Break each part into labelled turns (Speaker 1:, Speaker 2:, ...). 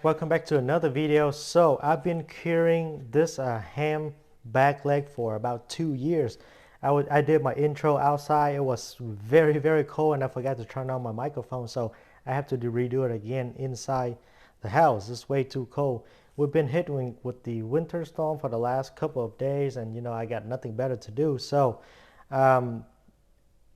Speaker 1: Welcome back to another video. So I've been curing this ham back leg for about 2 years. I did my intro outside. It was very cold and I forgot to turn on my microphone, so I have to redo it again inside the house. It's way too cold. We've been hit with the winter storm for the last couple of days, and I got nothing better to do. So um,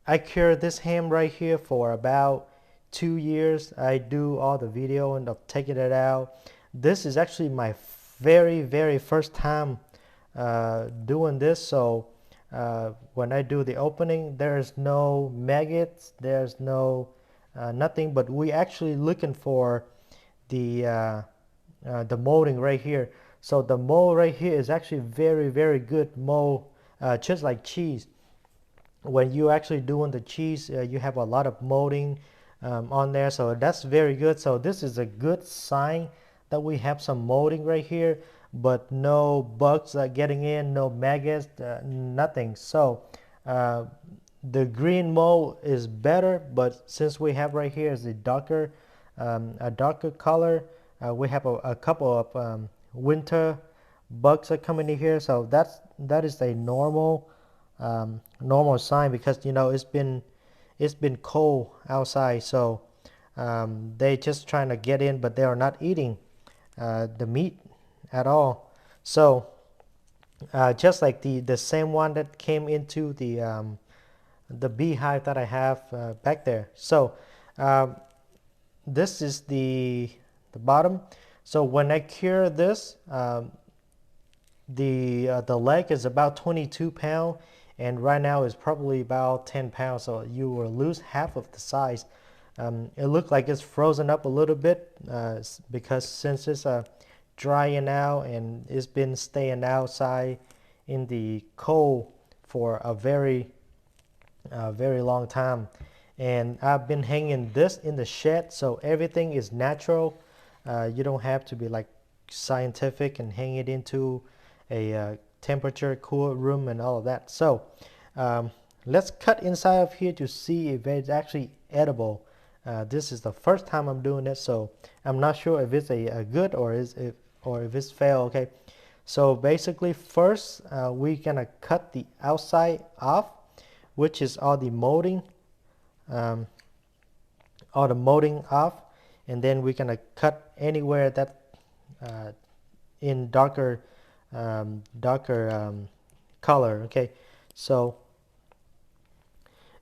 Speaker 1: I cured this ham right here for about 2 years. I do all the video and of taking it out. This is actually my very first time doing this. So when I do the opening, there's no maggots, there's no nothing, but we actually looking for the molding right here. So the mold right here is actually very good mold, just like cheese. When you actually doing the cheese, you have a lot of molding on there, so that's very good. So this is a good sign that we have some molding right here, but no bugs getting in, no maggots, nothing. So the green mold is better, but since we have right here is a darker color, we have a couple of winter bugs are coming in here. So that is a normal sign, because it's been cold outside. So they just trying to get in, but they are not eating the meat at all. So just like the same one that came into the beehive that I have back there. So this is the bottom. So when I cure this, the leg is about 22 pounds, and right now is probably about 10 pounds, so you will lose half of the size. It looked like it's frozen up a little bit because since it's drying out and it's been staying outside in the cold for a very long time. And I've been hanging this in the shed, so everything is natural. You don't have to be like scientific and hang it into a temperature cool room and all of that. So let's cut inside of here to see if it's actually edible. This is the first time I'm doing it, so I'm not sure if it's a good or if it's fail. Okay, so basically first we're gonna cut the outside off, which is all the molding off, and then we're gonna cut anywhere that in darker color. Okay, so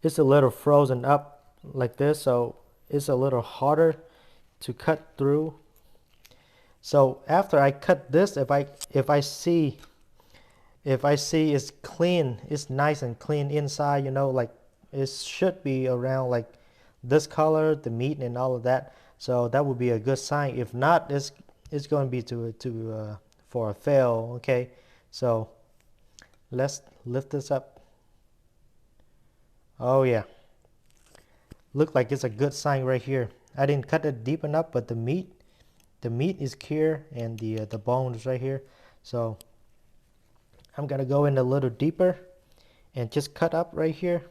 Speaker 1: it's a little frozen up like this, so it's a little harder to cut through. So after I cut this, if I see it's clean, it's nice and clean inside, like it should be around like this color, the meat and all of that, so that would be a good sign. If not, it's going to be for a fail. Okay, so let's lift this up. Oh yeah, look like it's a good sign right here. I didn't cut it deep enough, but the meat is clear, and the bone is right here. So I'm gonna go in a little deeper and just cut up right here,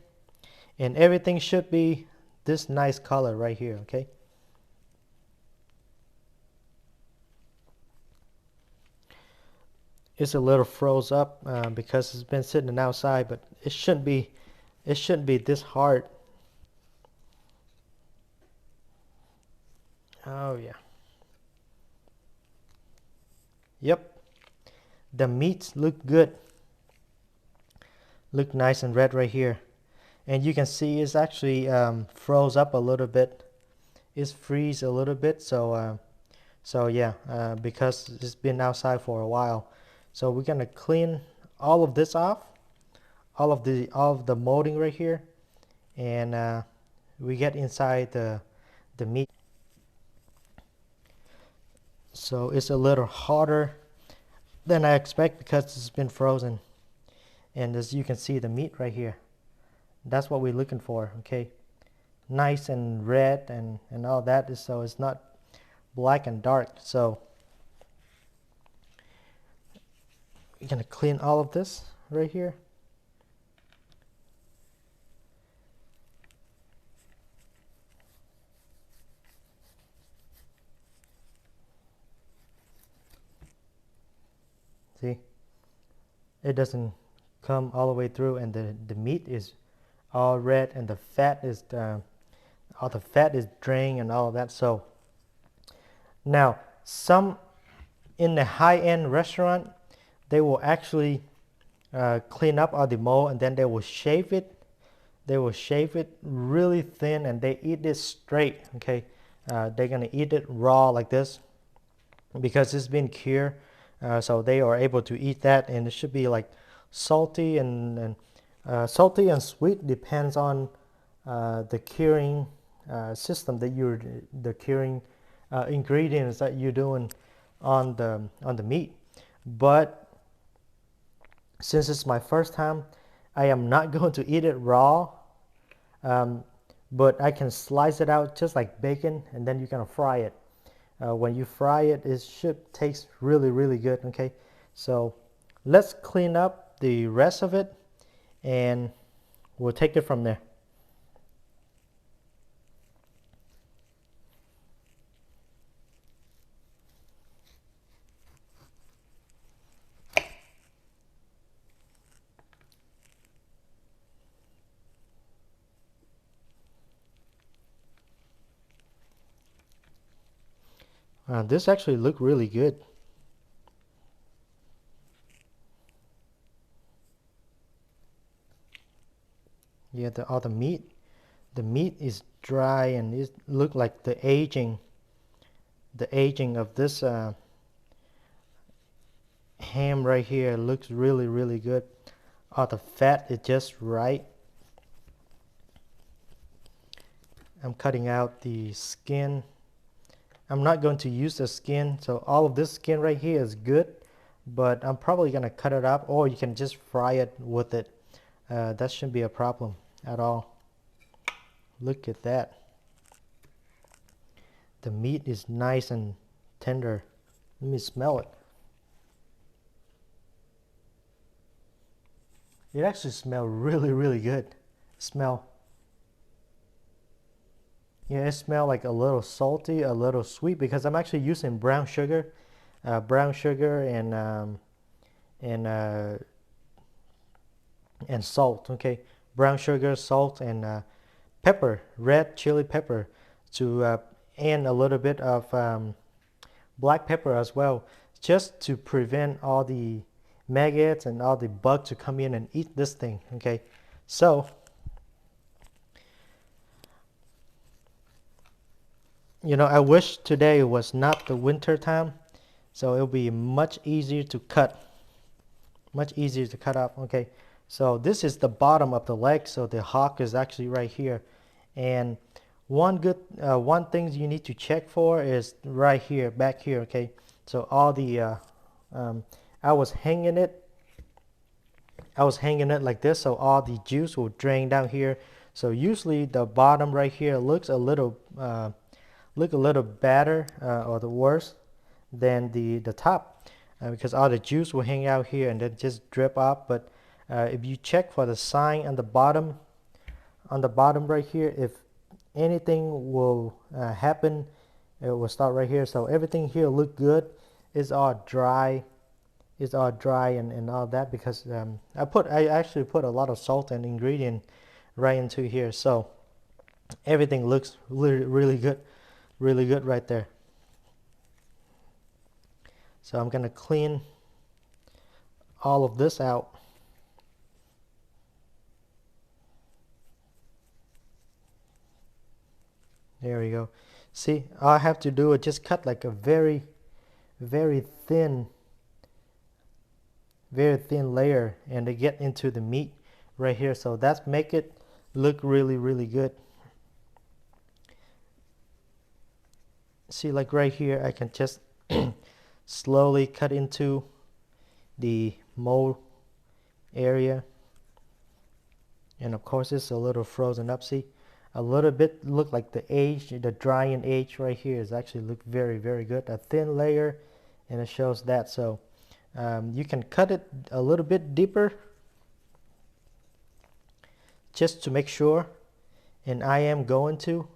Speaker 1: and everything should be this nice color right here. Okay, it's a little froze up because it's been sitting outside, but it shouldn't be this hard. Oh yeah, yep, the meats look good, look nice and red right here, and you can see it's actually froze up a little bit. It's freeze a little bit, so yeah, because it's been outside for a while. So we're gonna clean all of this off, all of the molding right here, and we get inside the meat. So it's a little harder than I expect because it's been frozen, and as you can see, the meat right here, that's what we're looking for. Okay, nice and red and all that, so it's not black and dark. So we're gonna clean all of this right here. See, it doesn't come all the way through, and the meat is all red, and the fat is all the fat is drained and all of that. So now some in the high-end restaurant, they will actually clean up all the mold, and then they will shave it. They will shave it really thin, and they eat it straight. Okay, they're gonna eat it raw like this because it's been cured. So they are able to eat that, and it should be like salty and salty and sweet, depends on the curing system that the curing ingredients that you're doing on the meat. But since it's my first time, I am not going to eat it raw, but I can slice it out just like bacon, and then you're gonna fry it. When you fry it, it should taste really good. Okay, so let's clean up the rest of it, and we'll take it from there. This actually looked really good. Yeah, all the meat is dry, and it look like the aging of this ham right here looks really good. All the fat is just right. I'm cutting out the skin. I'm not going to use the skin, so all of this skin right here is good, but I'm probably gonna cut it up, or you can just fry it with it. That shouldn't be a problem at all. Look at that. The meat is nice and tender. Let me smell it. It actually smells really good. Yeah, it smells like a little salty, a little sweet, because I'm actually using brown sugar and salt. Okay, brown sugar, salt, and pepper, red chili pepper, to and a little bit of black pepper as well, just to prevent all the maggots and all the bugs to come in and eat this thing. Okay, so I wish today was not the winter time, so it'll be much easier to cut up. Okay, so this is the bottom of the leg, so the hock is actually right here. And one thing you need to check for is right here, back here. Okay, so all the I was hanging it like this, so all the juice will drain down here. So usually the bottom right here looks a little better or the worse than the top, because all the juice will hang out here and then just drip up. But if you check for the sign on the bottom right here, if anything will happen, it will start right here. So everything here look good. It's all dry and all that, because I actually put a lot of salt and ingredient right into here, so everything looks really good right there. So I'm gonna clean all of this out. There we go. See, all I have to do is just cut like a very thin layer, and to get into the meat right here. So that's make it look really good. See, like right here, I can just slowly cut into the mold area, and of course it's a little frozen up. See, a little bit look like the drying age right here is actually look very good. A thin layer, and it shows that. So you can cut it a little bit deeper just to make sure, and I am going to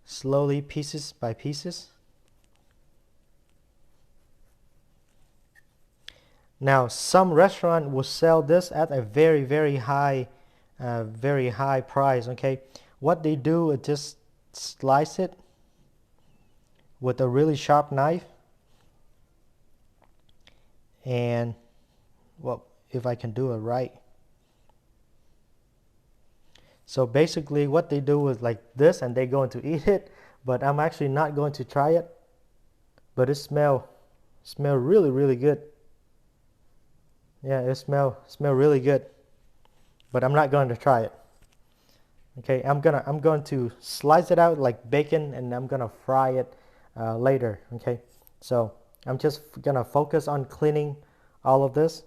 Speaker 1: slowly, pieces by pieces. Now, some restaurant will sell this at a very high price. Okay, what they do is just slice it with a really sharp knife, and well, if I can do it right. So basically what they do is like this, and they're going to eat it, but I'm actually not going to try it. But it smell really good. Yeah, it smell really good, but I'm not going to try it. Okay, I'm going to slice it out like bacon, and I'm gonna fry it later. Okay, so I'm just gonna focus on cleaning all of this.